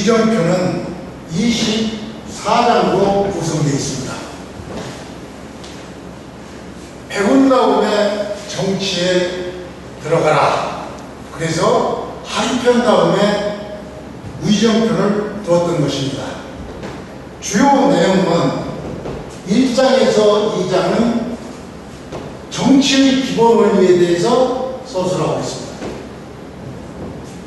의정표는 24장으로 구성되어 있습니다. 백운 다음에 정치에 들어가라. 그래서 한편 다음에 의정표를 두었던 것입니다. 주요 내용은 1장에서 2장은 정치의 기본 원리에 대해서 서술하고 있습니다.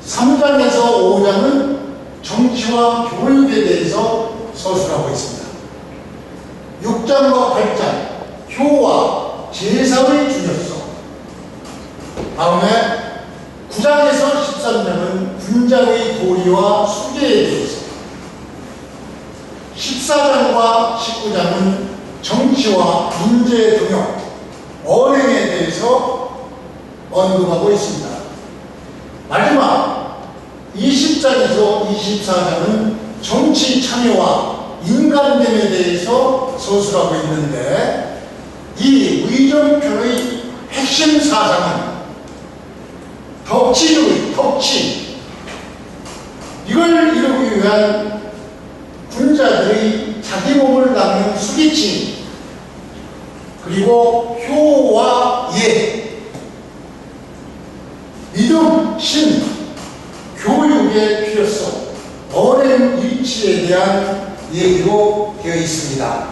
3장에서 5장은 정치와 교육에 대해서 서술하고 있습니다. 6장과 8장 효와 제사의 중요성, 다음에 9장에서 13장은 군장의 도리와 수계에 대해서, 14장과 19장은 정치와 인재 등용, 언행에 대해서 언급하고 있습니다. 마지막 20장에서 24장은 정치 참여와 인간됨에 대해서 서술하고 있는데, 이 의정표의 핵심 사상은 덕치주의, 덕치, 이걸 이루기 위한 군자들의 자기 몸을 닦는 수기침, 그리고 효와 예, 믿음, 신, 교육의 필요성, 언행 일치에 대한 얘기로 되어 있습니다.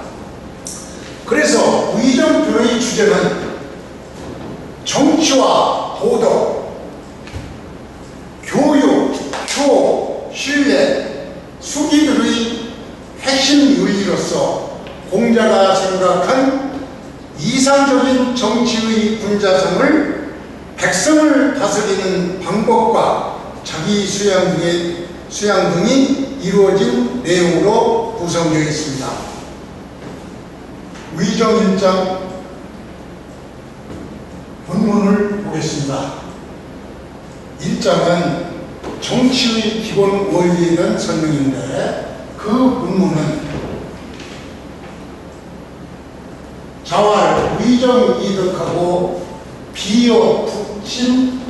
그래서 의정표의 주제는 정치와 도덕, 교육, 효, 신뢰, 수기들의 핵심 윤리로서 공자가 생각한 이상적인 정치의 군자성을 백성을 다스리는 방법과 자기 수양 등이 이루어진 내용으로 구성되어 있습니다. 의정 1장 본문을 보겠습니다. 1장은 정치의 기본 원리에 대한 설명인데, 그 본문은 자활, 의정 이득하고 비여, 북신,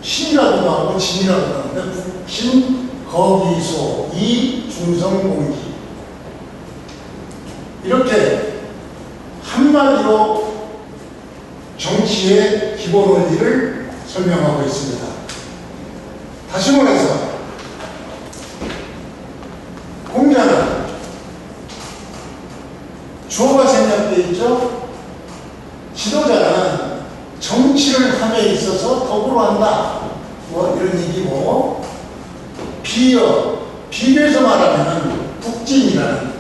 신이라고도 하고 진이라고도 하는데, 북신, 거기소, 이, 중성공기, 이렇게 한마디로 정치의 기본 원리를 설명하고 있습니다. 다시 말해서 공자는 주어가 생략되어 있죠. 지도자는 정치를 함에 있어서 덕으로 한다, 뭐 이런 얘기고, 비교해서 말하면 북진이라는,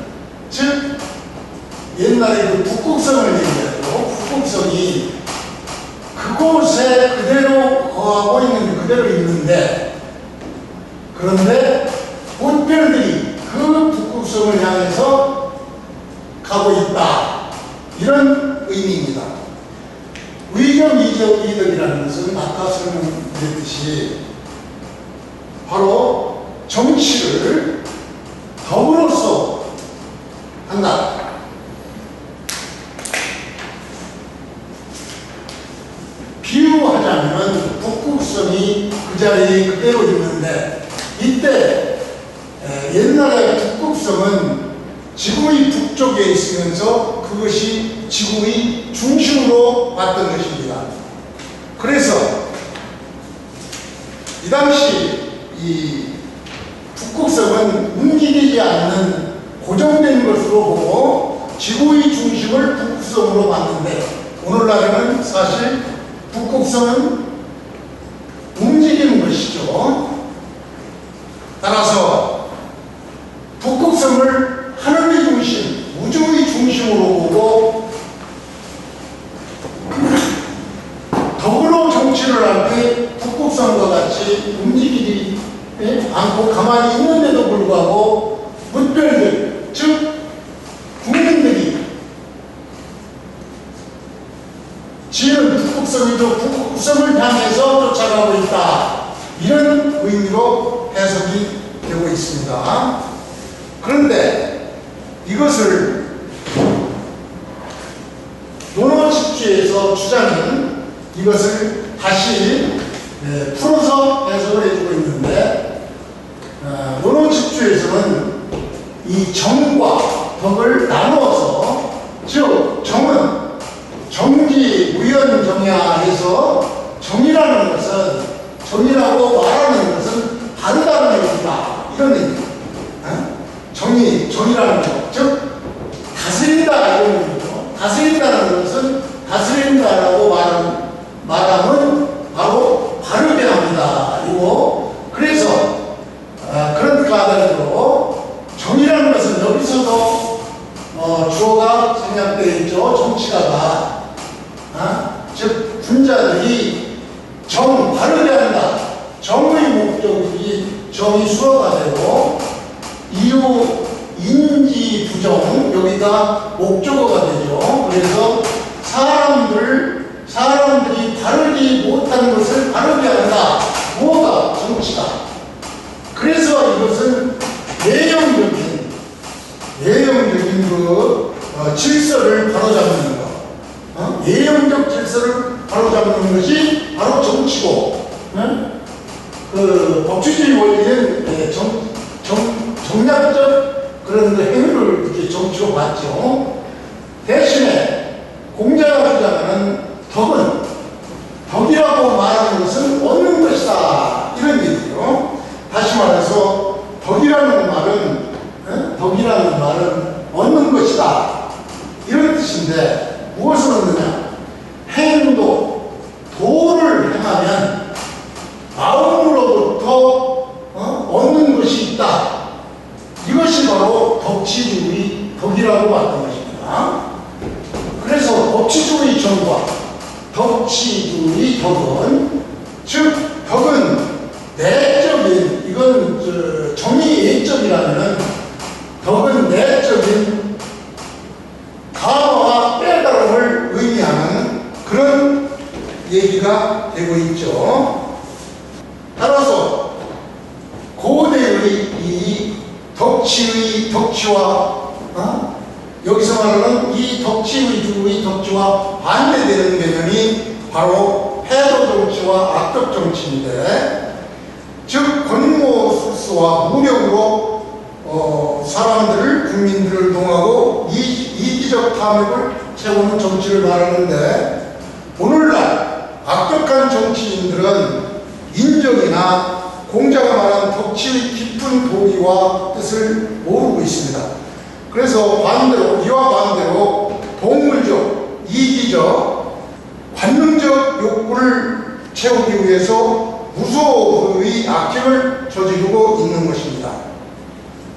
즉 옛날에 그 북극성을 얘기하고, 북극성이 그곳에 그대로 거하고 있는, 그대로 있는데, 그런데 꽃별들이 그 북극성을 향해서 가고 있다, 이런 의미입니다. 의정 이득이라는 것은 아까 설명드렸듯이 바로 정치를 덕으로서 한다. 비유하자면 북극성이 그 자리에 그대로 있는데, 이때 옛날에 북극성은 지구의 북쪽에 있으면서 그것이 지구의 중심으로 봤던 것입니다. 그래서 이 당시 이 북극성은 움직이지 않는 고정된 것으로 보고 지구의 중심을 북극성으로 봤는데, 오늘날에는 사실 북극성은 움직이는 것이죠. 따라서 북극성을 하늘의 중심, 우주의 중심으로 보고 덕으로 정치를 할 때 북극성과 같이 움직이지 않고 가만히 있는데도 불구하고 뭇별들, 즉 국민들이 지은 북극성이도 북극성을 향해서 쫓아가고 있다, 이런 의미로 해석이 되고 있습니다. 그런데 이것을 논어집주에서 주자는 이것을 다시 풀어서 해석을 해주고 있는데, 논어집주 법치주의에서는 이 정과 덕을 나누어서, 즉 정은 정지 무연정야에서 정이라는 것은, 정이라고 말하는 것은 다르다는 얘기다, 이런 얘기입니다. 정이라는 것, 즉 다스린다, 이런 얘기죠. 다스린다는 것은, 다스린다라고 말하면 바로 바르게 합니다. 이거 그래서 그런 까닭으로 정이라는 것은 여기서도 주어가 생략되어 있죠. 정치가가 즉 군자들이 정 바르게 한다. 정의 목적이 정이 수어가 되고 이유 인지 부정 여기가 목적어가 되죠. 그래서 사람들이 바르지 못하는 것을 바르게 한다. 뭐가? 정치가. 그래서 이것은 예형적인 그 질서를 바로잡는 것, 예형적 질서를 바로잡는 것이 바로 정치고, 그 법치주의 원리는 정략적 그런 행위를 이렇게 정치로 봤죠. 대신에 공자가 주장하는 덕이라고 말하는 것은 얻는 것이다, 이런 얘기죠. 다시 말해서 덕이라는 말은 얻는 것이다, 이런 뜻인데 무엇을 얻느냐? 도를 행하면 마음으로부터 얻는 것이 있다. 이것이 바로 덕이라고 봤던 것입니다. 그래서 법치주의 정과 덕치주의 덕은, 즉 덕은 내적인, 이건 정의 예적이라면 덕은 내적인 강화와 깨달음을 의미하는 그런 얘기가 되고 있죠. 따라서 고대의 이 덕치와 여기서 말하는 이 덕치의 덕치와 반대되는 개념이 바로 패도 정치와 악덕 정치인데, 즉 권모술수와 무력으로 국민들을 동하고 이기적 탐욕을 채우는 정치를 말하는데, 오늘날 악덕한 정치인들은 인정이나 공자가 말한 덕치의 깊은 도리와 뜻을 모르고 있습니다. 그래서 이와 반대로 동물적, 이기적, 관능적 욕구를 채우기 위해서 무소의 악행을 저지르고 있는 것입니다.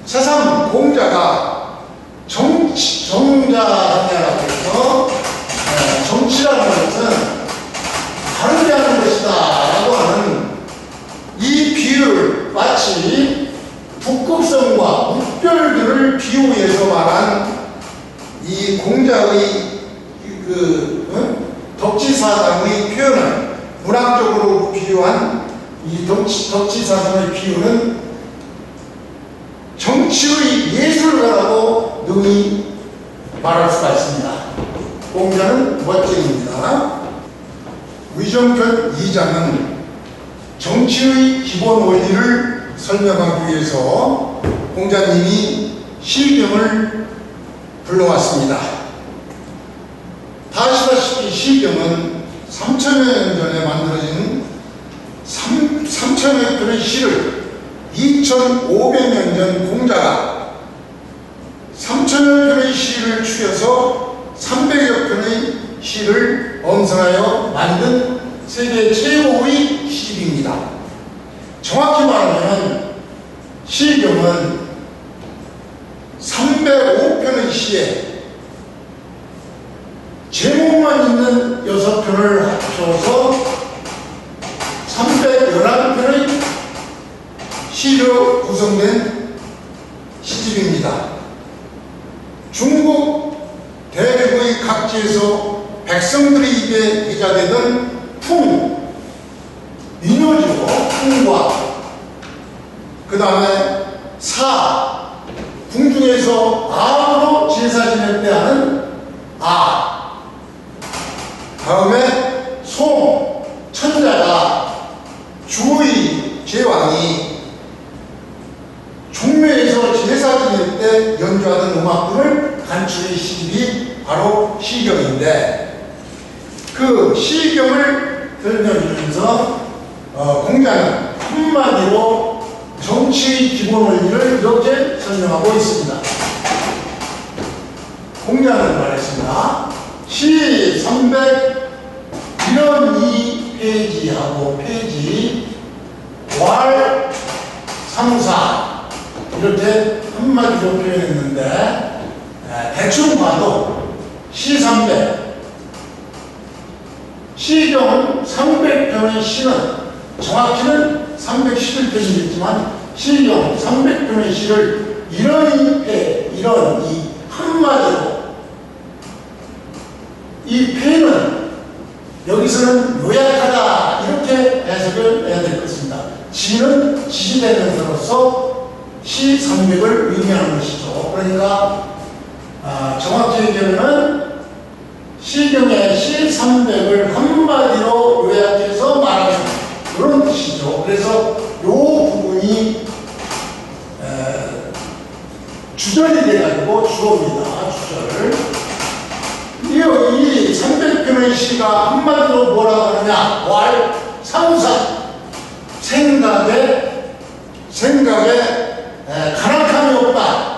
새삼 공자가 정자하냐라고 해서 정치라는 것은 다르게 하는 것이다 라고 하는 이 비유를 마치 북극성과 물결들을 비유해서 말한 이 공자의 덕지사상의 표현을 문학적으로 비유한 이 덕지사상의 비유는 정치의 예술가라고 능히 말할 수가 있습니다. 공자는 멋쟁입니다. 위정편 2장은 정치의 기본 원리를 설명하기 위해서 공자님이 시경을 불러왔습니다. 다 아시다시피 시경은 3000여 년 전에 만들어진 3000여 편의 시를 2500년 전 공자가 3000여 편의 시를 추려서 300여 편의 시를 엄선하여 만든 세계 최고의 시입니다. 정확히 말하면 시경은 305편의 시에 제목만 있는 6편을 합쳐서 311편의 시로 구성된 시집입니다. 중국 대륙의 각지에서 백성들의 입에 기자되던 민요죠. 풍과 그 다음에 궁중에서 아로 제사 지낼 때 하는 다음에 천자가 주의 제왕이 종묘에 집이 바로 시경인데, 그 시경을 설명하면서 공자는 한마디로 정치의 기본 원리를 이렇게 설명하고 있습니다. 공자는 말했습니다. 시 301페이지하고 페이지 왈 상사 이렇게 한마디로 표현했는데, 대충 봐도 시 300, 시경 300편의 시는 정확히는 311편이겠지만 시경 300편의 시를 이런 이 한마디로, 이 패는 여기서는 요약하다 이렇게 해석을 해야 될 것입니다. 지는 지시대명사로서 시 300을 의미하는 것이죠. 그러니까 정확히 얘기하면 시경의 시 300을 한마디로 요약해서 말하는 그런 뜻이죠. 그래서 이 부분이 주절이 돼가지고 주어입니다. 주절. 이 300편의 시가 한마디로 뭐라고 하느냐? 왈 상사. 생각에 가락함이 없다.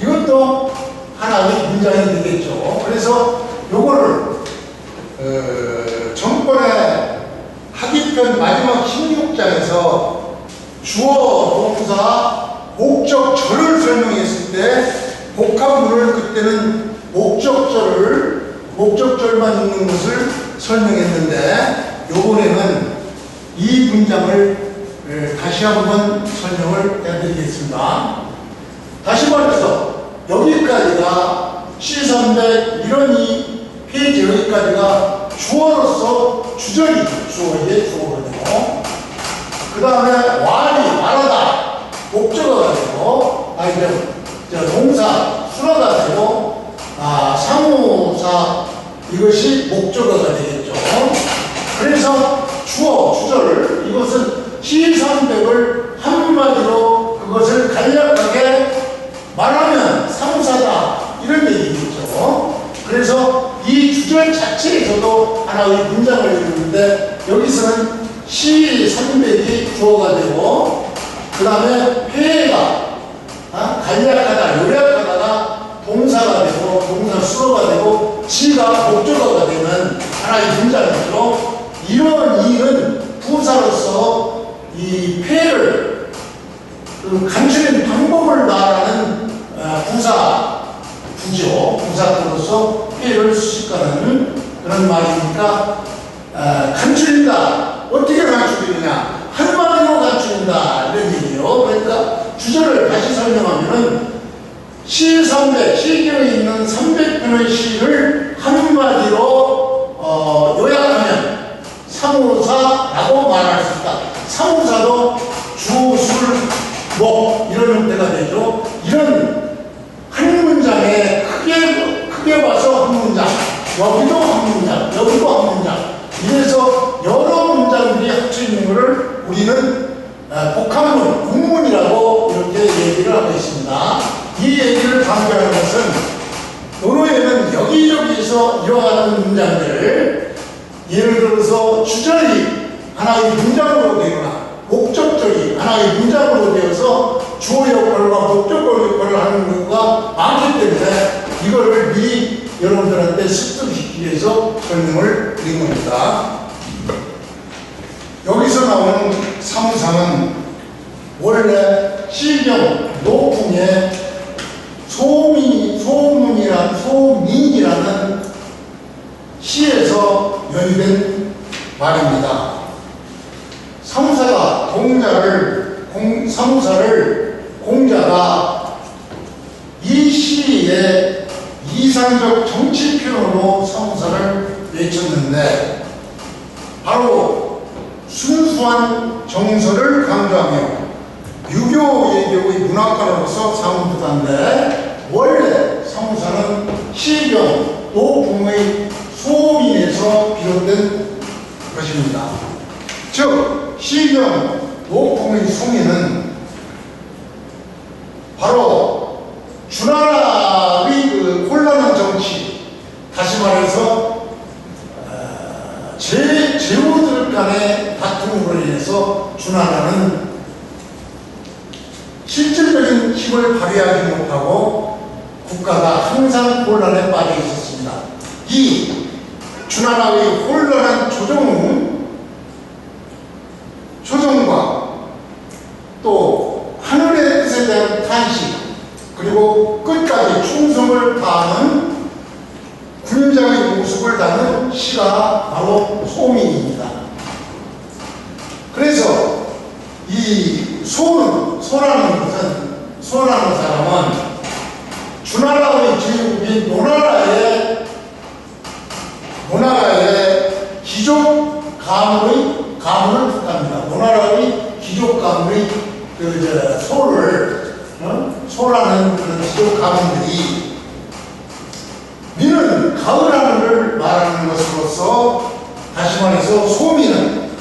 이것도 하나의 문장이 되겠죠. 그래서 요거를 전번에 학위편 마지막 16장에서 주어, 동사, 목적절을 설명했을 때 복합문을 그때는 목적절만 있는 것을 설명했는데, 요번에는 이 문장을 다시 한번 설명을 해드리겠습니다. 다시 말해서 여기까지가 C300 이런 이 페이지 여기까지가 주어로서 주절이죠. 주어의 주어거든요. 그 다음에 왈이 말하다 목적어가 되고, 동사 수어가 되고, 상호사 이것이 목적어가 되겠죠. 그래서 주어, 주절, 이것은 C300을 한마디로 그것을 간략하게 말하면 상사다 이런 얘기겠죠. 그래서 이 주절 자체에서도 하나의 문장을 이루는데, 여기서는 C300이 주어가 되고, 그 다음에 회가 간략하다, 요약하다가 동사가 되고, 동사 수어가 되고, 지가 목적어가 되는 하나의 문장이죠. 이런 이는 부사로서 이 폐를 간추린 방법을 말하는 부사로서 폐를 수식하는 그런 말이니까, 간추린다. 어떻게 간추리느냐? 한마디로 간추린다. 이런 얘기예요. 그러니까 주절을 다시 설명하면은 시300, 시경에 있는 300편의 시를 한마디로 요약하면 상호사라고 말할 수 있다. 상호사도 주, 술, 목 이런 형태가 되죠. 이런 한 문장에 크게 봐서 한 문장, 여기도 한 문장, 여기도 한 문장, 이래서 여러 문장들이 합쳐 있는 것을 우리는 복합문, 국문이라고 이렇게 얘기를 하고 있습니다. 이 얘기를 강조하는 것은 논어에는 여기저기서 이어가는 문장들, 예를 들어서 주절이 하나의 문장으로 되거나 목적절이 하나의 문장으로 되어서 주어 역할과 목적어 역할을 하는 경우가 많기 때문에 이거를 미리 여러분들한테 습득시키기 위해서 설명을 드린 겁니다. 여기서 나오는 상상은 원래 시경, 노풍의 소민이라는 시에서 연유된 말입니다. 사무사가 공자가 이 시의 이상적 정치 표현으로 사무사를 외쳤는데, 바로 순수한 정서를 강조하며 유교 예교의 문학가로서 사문부사인데, 원래 사무사는 시경, 노풍의 소민에서 비롯된 것입니다. 즉 시경, 노풍의 소민은 바로 주나라의 그 혼란을 간의 다툼으로 인해서 주나라는 실질적인 힘을 발휘하지 못하고 국가가 항상 혼란에 빠져 있었습니다. 이 주나라의 혼란한 조정과 또 하늘의 뜻에 대한 탄식, 그리고 끝까지 충성을 다하는 군장의 모습을 담은 시가 바로 소민입니다. 그래서 이 소라는 사람은 주나라의 제국인 노나라의 귀족 가문을 뜻합니다. 노나라의 귀족 가문의 소라는 그런 귀족 가문들이 미는 가을 하늘을 말하는 것으로서, 다시 말해서 소미는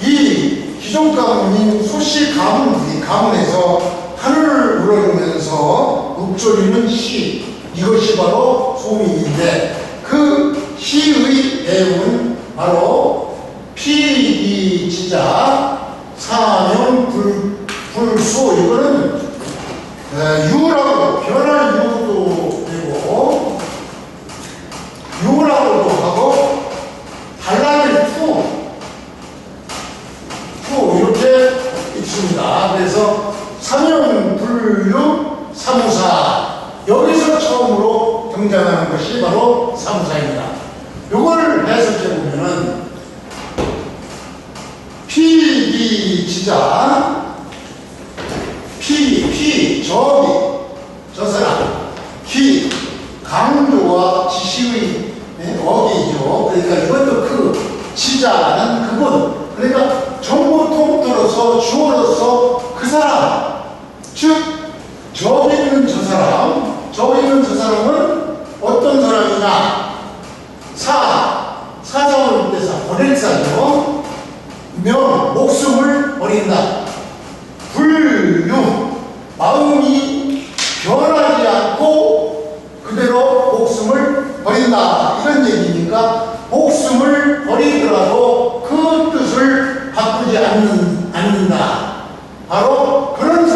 이 귀족 가문인 소씨 가문에서 하늘을 우러르면서 읊조리는 시, 이것이 바로 소민인데, 그 시의 배우는 바로 피기지자 사명불수, 이거는 유라고 변할 유도 되고 유라고도 하고 달라질 투 이렇게 있습니다. 그래서 사명불유 사무사, 여기서 처음으로 등장하는 것이 바로 사무사입니다. 이걸 해석해 보면은 피기지자 저 사람, 기, 강조와 지시의 어기죠. 그러니까 이것도 그 지자는 그분, 그러니까 전부 통틀어서 주어로서 그 사람, 즉 저기 있는 저 사람은 어떤 사람이냐? 사자를 뜻해서 버릴사죠. 명, 목숨을 버린다. 불유, 마음이 변하지 않고 그대로 목숨을 버린다, 이런 얘기니까 목숨을 버리더라도 그 뜻을 바꾸지 않는다. 바로 그런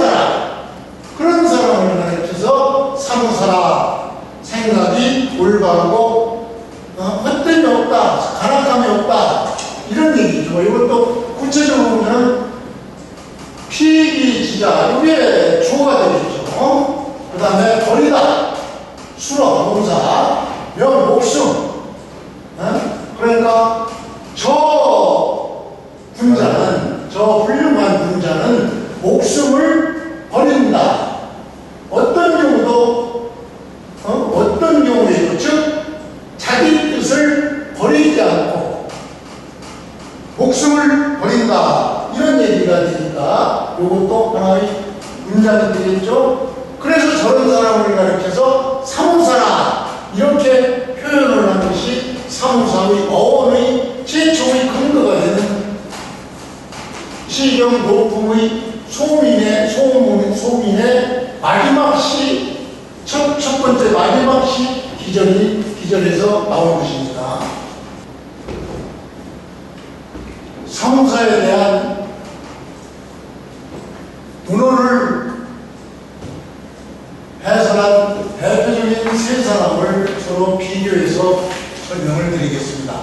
사람을 가르쳐서 사무사라, 생각이 올바르고 헛됨이 없다, 간악함이 없다, 이런 얘기죠. 이것도 구체적으로 보면 피기지자, 이게 주어가 되겠죠. 그 다음에 버리다, 수로, 동사, 명, 목숨. 그러니까 저 훌륭한 군자는 목숨을 버린다. 어떤 경우에도, 즉 자기 뜻을 버리지 않고 목숨을 버린다, 이런 얘기가 되니까 이것도 하나의 문장이 되겠죠. 그래서 저런 사람을 가르쳐서 사무사라, 이렇게 표현을 한 것이 사무사의 어원의 최초의 근거가 되는 시경 노품의 소민의 마지막 시, 첫 번째 마지막 시 기절에서 나온 것입니다. 사무사에 대한 문호를 해설한 대표적인 세 사람을 서로 비교해서 설명을 드리겠습니다.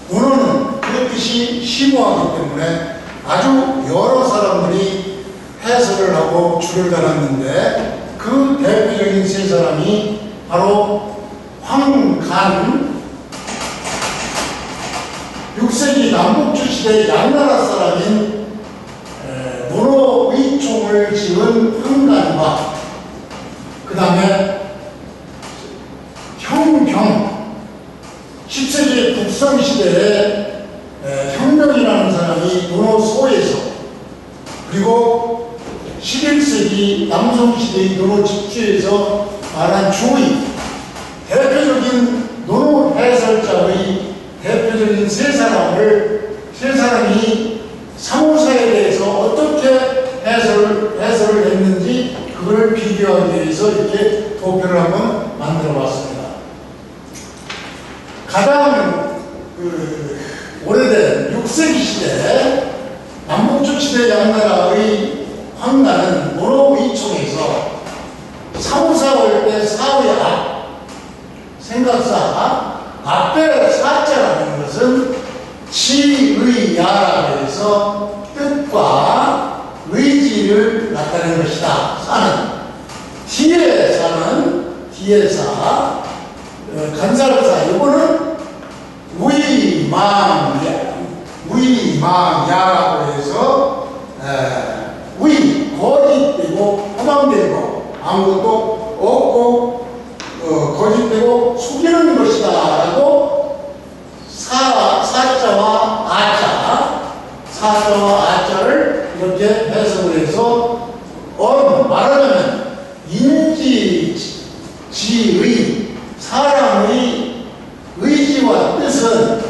문호는 그 뜻이 심오하기 때문에 아주 여러 사람들이 해설을 하고 줄을 달았는데, 그 대표적인 세 사람이 바로 황간, 6세기 남북주 시대 양나라 사람인 문호의총을 지은 황간과, 그 다음에 형경, 10세기 북성시대에 혁명이라는 사람이 문호소에서, 그리고 11세기 남성시대의 문호집주에서 말한 주의, 대표적인 문호 해설자의 대표적인 세 사람이 사무사에 대해서 어떻게 해설을 했는지, 그걸 비교하기 위해서 이렇게 도표를 한번 만들어 봤습니다. 가장 오래된 6세기 조선시대 양나라의 황가는 노노의총에서 사무사 올 때 사의 앞, 생각사 앞에 사자라는 것은 치의야라고 해서 뜻과 의지를 나타내는 것이다. 사는 뒤에 사는 뒤에 사 간살사 이거는 무의망야라고 해서 의 거짓되고 허망되고 아무것도 없고 거짓되고 속이는 것이다 라고 사자와 아자를 이렇게 해석을 해서 말하자면 인지지의 사람의 의지와 뜻은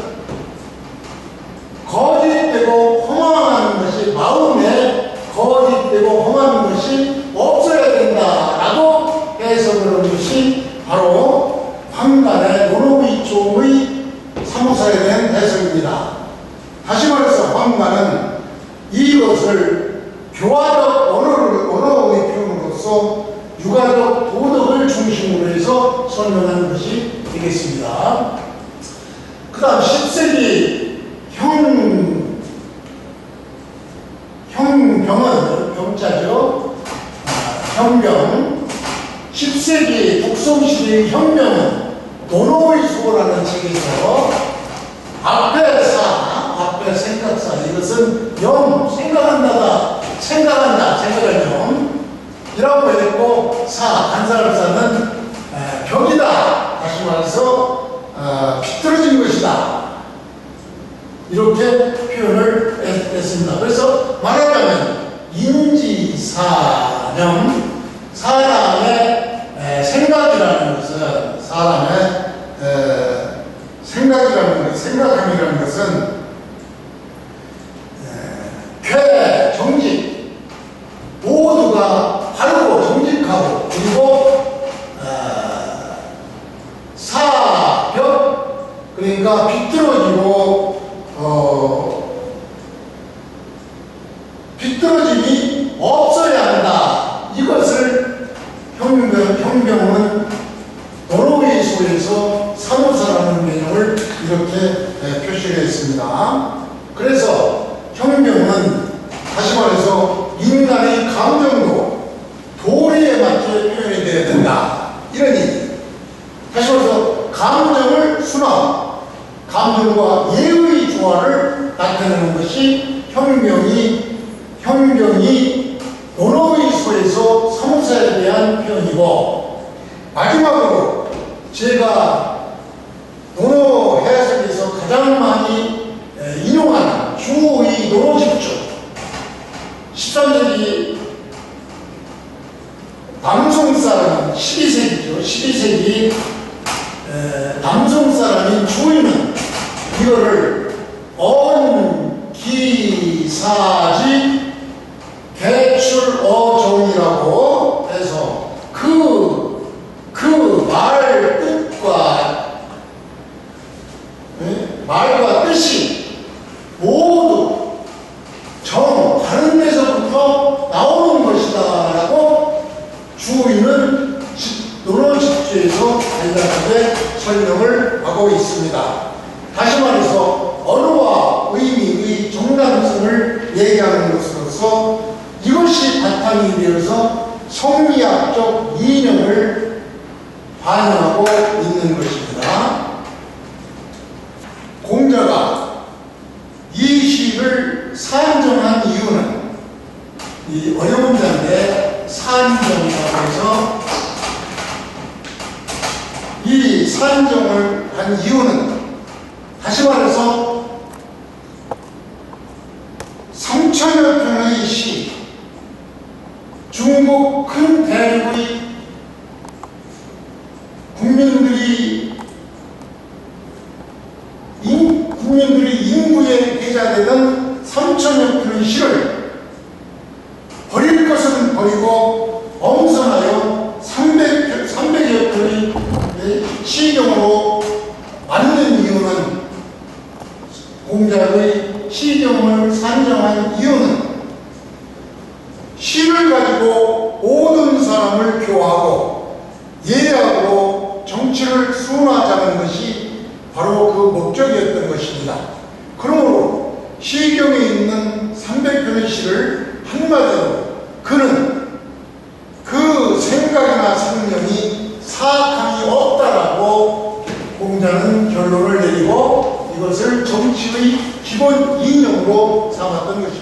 거짓되고 허망한 것이 마음에 거짓되고 허망한 것이 없어야 된다라고 해석을 한 것이 바로 황간의 노노의총의 사무사에 대한 해석입니다. 다시 말해서 황간은 이것을 교화적 언어의 표현으로서 육아적 도덕을 중심으로 해서 설명하는 것이 되겠습니다. 그 다음 10세기 형병은 병자죠. 형병 10세기 독성시대의 형병은 노노의 수고라는 책에서 앞에 생각사 이것은 생각한다 생각을 이라고 했고 간살사는 벽이다 다시 말해서 비틀어진 것이다 이렇게 표현을 했습니다. 그래서 말하자면 인지사념 사람의 생각이라는 것은 생각함이라는 것은 정직 모두가 바르고 정직하고 그리고 사벽 그러니까 비뚤어짐이 없어야 한다. 이것을 형병은 노노의 소에서 사무사라는 개념을 이렇게 표시를 했습니다. 그래서 형병은 다시 말해서 인간의 감정도 도리에 맞게 표현이 되어야 된다. 이런 얘기. 다시 말해서 감정과 예의 조화를 나타내는 것이 형병이 노노의 소에서 사무사에 대한 표현이고 마지막으로 제가 노노 해석에서 가장 많이 인용하는 주의 노노집주 13세기 남송 사람은 12세기 남송 사람인 주인은 이거를 언기사지 개출어종이라고 해서 그 말 말과 뜻이 모두 다른 데서부터 나오는 것이다 라고 주인은 노노집주에서 간략하게 설명을 하고 있습니다. 다시 말해서 언어와 의미의 정당성을 얘기하는 것으로서 이것이 바탕이 되어서 성리학적 이념을 반영하고 있는 것입니다. 공자가 이 시를 산정한 이유는 이 어려운 자인데 산정이라고 해서 이 산정을 한 이유는 다시 말해서 3천여 편의 시 중국 큰 대륙의 국민들이 인구에 계좌되던 3천여 편의 시를 버릴 것은 버리고 엄선하여 300여 편의 시경으로 만든 이유는 공자의 시경을 산정한 이유는 정치를 순화하자는 것이 바로 그 목적이었던 것입니다. 그러므로 시경에 있는 300편의 시를 한마디로 그는 그 생각이나 상념이 사악함이 없다라고 공자는 결론을 내리고 이것을 정치의 기본 이념으로 삼았던 것입니다.